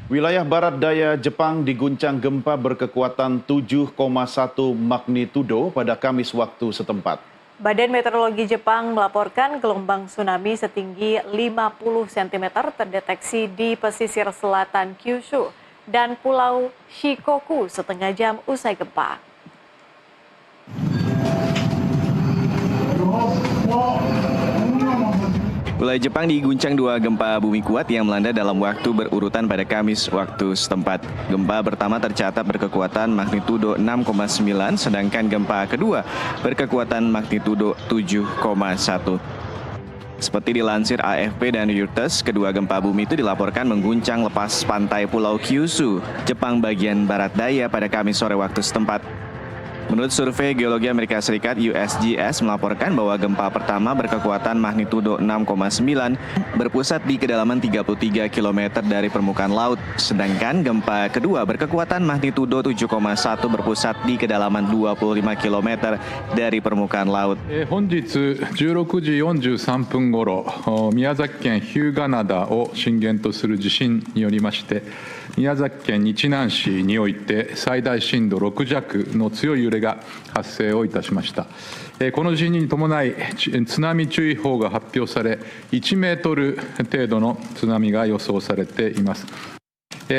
Wilayah barat daya Jepang diguncang gempa berkekuatan 7,1 magnitudo pada Kamis waktu setempat. Badan Meteorologi Jepang melaporkan gelombang tsunami setinggi 50 cm terdeteksi di pesisir selatan Kyushu dan Pulau Shikoku setengah jam usai gempa. Wilayah Jepang diguncang dua gempa bumi kuat yang melanda dalam waktu berurutan pada Kamis waktu setempat. Gempa pertama tercatat berkekuatan magnitudo 6,9, sedangkan gempa kedua berkekuatan magnitudo 7,1. Seperti dilansir AFP dan Reuters, kedua gempa bumi itu dilaporkan mengguncang lepas pantai Pulau Kyushu, Jepang bagian barat daya pada Kamis sore waktu setempat. Menurut survei Geologi Amerika Serikat USGS melaporkan bahwa gempa pertama berkekuatan magnitudo 6,9 berpusat di kedalaman 33 km dari permukaan laut, sedangkan gempa kedua berkekuatan magnitudo 7,1 berpusat di kedalaman 25 km dari permukaan laut. 本日16時43分ごろ、宮崎県日向灘を震源とする地震によりまして、宮崎県日南市において最大震度6弱の強い揺れが発生をいたしました。この地震に伴い津波注意報が発表され、1メートル程度の津波が予想されています。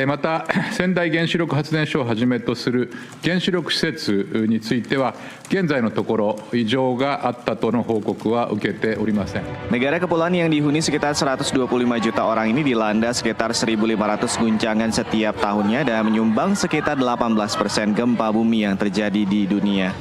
また、仙台原子力発電所をはじめとする原子力施設については、現在のところ異常があったとの報告は受けておりません。Negara kepulauan yang dihuni sekitar 125 juta orang ini dilanda sekitar 1.500 guncangan setiap tahunnya dan menyumbang sekitar 18% gempa bumi yang terjadi di dunia.